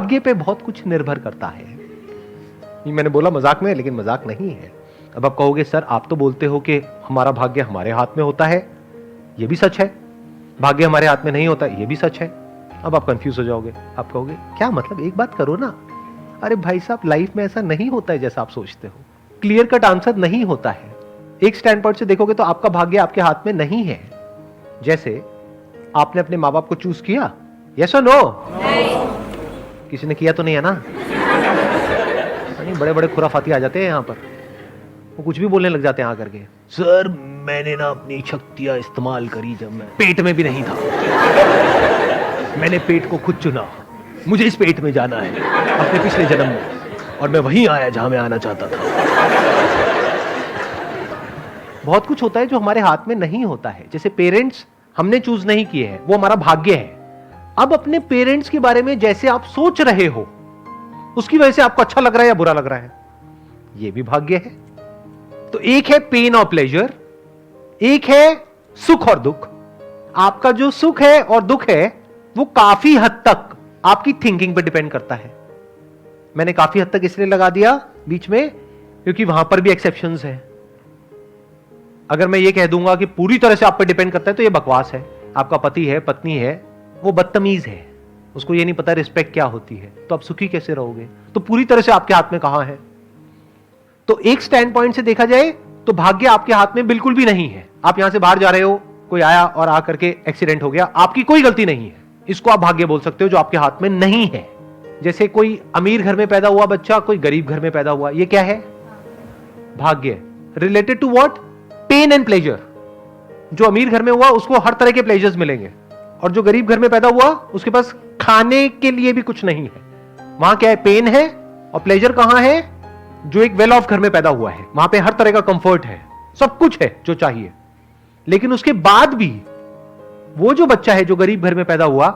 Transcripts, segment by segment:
भाग्य पे बहुत कुछ निर्भर करता है। ये मैंने बोला मजाक में, लेकिन मजाक नहीं है। अब आप कहोगे सर आप तो बोलते हो कि हमारा भाग्य हमारे हाथ में होता है, ये भी सच है। भाग्य हमारे हाथ में नहीं होता, ये भी सच है। अब आप कंफ्यूज हो जाओगे, आप कहोगे क्या मतलब, एक बात करो ना। अरे भाई साहब, लाइफ में ऐसा नहीं होता है जैसा आप सोचते हो। क्लियर कट आंसर नहीं होता है। एक स्टैंड पॉइंट से देखोगे तो आपका भाग्य आपके हाथ में नहीं है। जैसे आपने अपने माँ बाप को चूज किया, यस और नो? किसी ने किया तो नहीं है ना? नहीं, बड़े बड़े खुराफाती आ जाते हैं यहाँ पर, वो कुछ भी बोलने लग जाते हैं आकर के। सर मैंने ना अपनी शक्तियां इस्तेमाल करी जब मैं पेट में भी नहीं था। मैंने पेट को खुद चुना, मुझे इस पेट में जाना है अपने पिछले जन्म में, और मैं वहीं आया जहां मैं आना चाहता था। बहुत कुछ होता है जो हमारे हाथ में नहीं होता है। जैसे पेरेंट्स हमने चूज नहीं किए हैं, वो हमारा भाग्य है। अब अपने पेरेंट्स के बारे में जैसे आप सोच रहे हो, उसकी वजह से आपको अच्छा लग रहा है या बुरा लग रहा है, ये भी भाग्य है। तो एक है पेन और प्लेजर, एक है सुख और दुख। आपका जो सुख है और दुख है वो काफी हद तक आपकी थिंकिंग पर डिपेंड करता है। मैंने काफी हद तक इसलिए लगा दिया बीच में क्योंकि वहां पर भी एक्सेप्शंस है। अगर मैं ये कह दूंगा कि पूरी तरह से आप पर डिपेंड करता है तो ये बकवास है। आपका पति है, पत्नी है, वो बदतमीज है, उसको ये नहीं पता रिस्पेक्ट क्या होती है, तो आप सुखी कैसे रहोगे? तो पूरी तरह से आपके हाथ में कहां है? तो एक स्टैंड पॉइंट से देखा जाए तो भाग्य आपके हाथ में बिल्कुल भी नहीं है। आप यहां से बाहर जा रहे हो, कोई आया और आकर के एक्सीडेंट हो गया, आपकी कोई गलती नहीं है, इसको आप भाग्य बोल सकते हो जो आपके हाथ में नहीं है। जैसे कोई अमीर घर में पैदा हुआ बच्चा, कोई गरीब घर में पैदा हुआ, ये क्या है? भाग्य। Related to what? Pain and pleasure. जो अमीर घर में हुआ उसको हर तरह के प्लेजर्स मिलेंगे, और जो गरीब घर में पैदा हुआ उसके पास खाने के लिए भी कुछ नहीं है। वहां क्या है? पेन है। और प्लेजर कहां है? जो एक वेल ऑफ घर में पैदा हुआ है, वहां पे हर तरह का कंफर्ट है, सब कुछ है जो चाहिए। लेकिन उसके बाद भी वो जो बच्चा है जो गरीब घर में पैदा हुआ,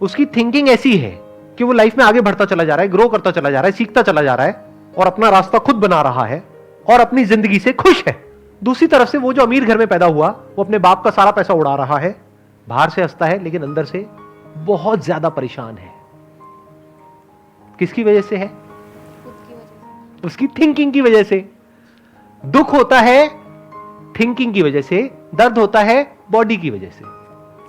उसकी थिंकिंग ऐसी है कि वो लाइफ में आगे बढ़ता चला जा रहा है, ग्रो करता चला जा रहा है, सीखता चला जा रहा है, और अपना रास्ता खुद बना रहा है, और अपनी जिंदगी से खुश है। दूसरी तरफ से वो जो अमीर घर में पैदा हुआ, वो अपने बाप का सारा पैसा उड़ा रहा है, बाहर से हंसता है लेकिन अंदर से बहुत ज्यादा परेशान है। किसकी वजह से है? उसकी थिंकिंग की वजह से। दुख होता है थिंकिंग की वजह से, दर्द होता है बॉडी की वजह से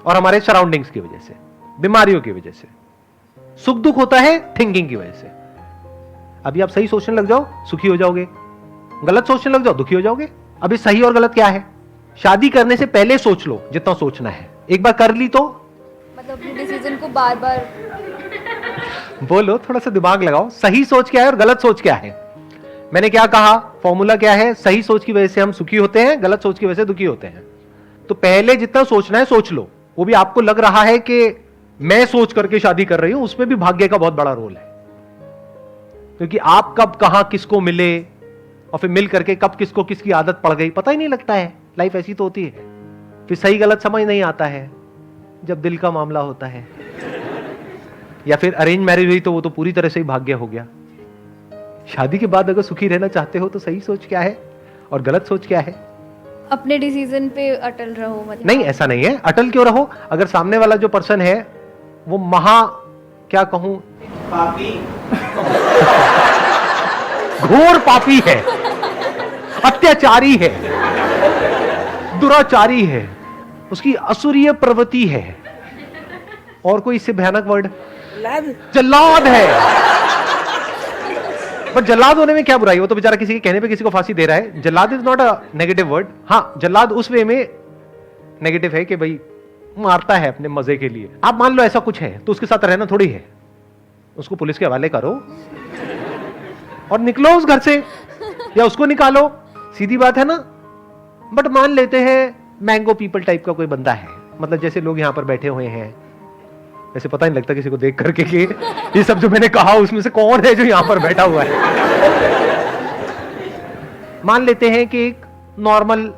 और हमारे सराउंडिंग्स की वजह से, बीमारियों की वजह से। सुख दुख होता है थिंकिंग की वजह से। अभी आप सही सोचने लग जाओ, सुखी हो जाओगे, गलत सोचने लग जाओ, दुखी हो जाओगे। अभी सही और गलत क्या है? शादी करने से पहले सोच लो जितना सोचना है, एक बार कर ली तो मतलब अपने डिसीजन को बार बार बोलो, थोड़ा सा दिमाग लगाओ। सही सोच क्या है और गलत सोच क्या है? मैंने क्या कहा? फॉर्मूला क्या है? सही सोच की वजह से हम सुखी होते हैं, गलत सोच की वजह से दुखी होते हैं। तो पहले जितना सोचना है सोच लो। वो भी आपको लग रहा है कि मैं सोच करके शादी कर रही हूं, उसमें भी भाग्य का बहुत बड़ा रोल है। क्योंकि आप कब कहां किसको मिले और फिर मिल करके कब किसको किसकी आदत पड़ गई पता ही नहीं लगता है। लाइफ ऐसी तो होती है। फिर सही गलत समझ नहीं आता है जब दिल का मामला होता है। या फिर अरेंज मैरिज हुई तो वो तो पूरी तरह से ही भाग्य हो गया। शादी के बाद अगर सुखी रहना चाहते हो तो सही सोच क्या है और गलत सोच क्या है? अपने डिसीजन पे अटल रहो। मतलब नहीं, ऐसा नहीं है। अटल क्यों रहो? अगर सामने वाला जो पर्सन है वो क्या कहूं, पापी घोर पापी है, अत्याचारी है, दुराचारी है, उसकी असुरीय प्रवृत्ति है, और कोई इससे भयानक वर्ड, जल्लाद है। पर जल्लाद होने में क्या बुराई? वो तो बेचारा किसी के कहने पे किसी को फांसी दे रहा है। जल्लाद is not a negative word. हाँ, जल्लाद उस वे में नेगेटिव है कि भाई मारता है अपने मजे के लिए। आप मान लो ऐसा कुछ है तो उसके साथ रहना थोड़ी है। उसको पुलिस के हवाले करो और निकलो उस घर से, या उसको निकालो, सीधी बात है ना। बट मान लेते हैं मैंगो पीपल टाइप का कोई बंदा है, मतलब जैसे लोग यहां पर बैठे हुए हैं, ऐसे पता नहीं लगता किसी को देख करके कि ये सब जो मैंने कहा उसमें से कौन है जो यहां पर बैठा हुआ है। मान लेते हैं कि एक नॉर्मल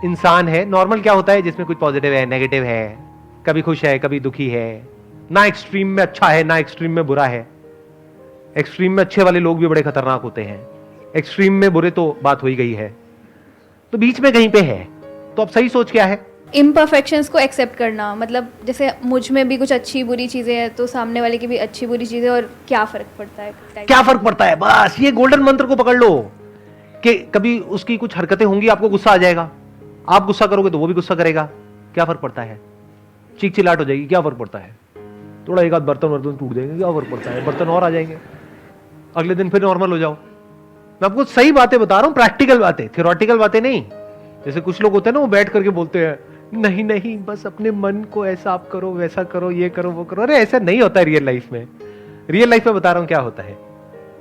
इंसान है। नॉर्मल क्या होता है? जिसमें कुछ पॉजिटिव है, नेगेटिव है, कभी खुश है, कभी दुखी है, ना एक्सट्रीम में अच्छा है ना एक्सट्रीम में बुरा है। एक्सट्रीम में अच्छे वाले लोग भी बड़े खतरनाक होते हैं, एक्सट्रीम में बुरे तो बात हो ही गई है, तो बीच में कहीं पे है। तो अब सही सोच क्या है? इम्परफेक्शंस को एक्सेप्ट करना, मतलब जैसे मुझ में भी कुछ अच्छी बुरी चीज़ें हैं तो सामने वाले की भी अच्छी बुरी चीज़ें, और क्या फ़र्क पड़ता है type। क्या फर्क पड़ता है, बस ये गोल्डन मंत्र को पकड़ लो कि कभी उसकी कुछ हरकतें होंगी, आपको गुस्सा आ जाएगा, आप गुस्सा करोगे तो वो भी गुस्सा करेगा, क्या फर्क पड़ता है, चीख चिल्लाहट हो जाएगी, क्या फर्क पड़ता है, थोड़ा एक आध बर्तन टूट जाएंगे, क्या फर्क पड़ता है, बर्तन और आ जाएंगे, अगले दिन फिर नॉर्मल हो जाओ। मैं आपको सही बातें बता रहा हूं, प्रैक्टिकल बातें, थियोरेटिकल बातें नहीं। जैसे कुछ लोग होते हैं ना, वो बैठ करके बोलते हैं नहीं नहीं बस अपने मन को ऐसा आप करो, वैसा करो, ये करो, वो करो। अरे ऐसा नहीं होता है रियल लाइफ में। रियल लाइफ में बता रहा हूं क्या होता है,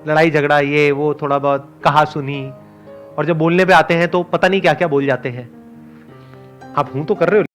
लड़ाई झगड़ा, ये वो, थोड़ा बहुत कहा सुनी, और जब बोलने पे आते हैं तो पता नहीं क्या क्या बोल जाते हैं। आप हूं तो कर रहे हो।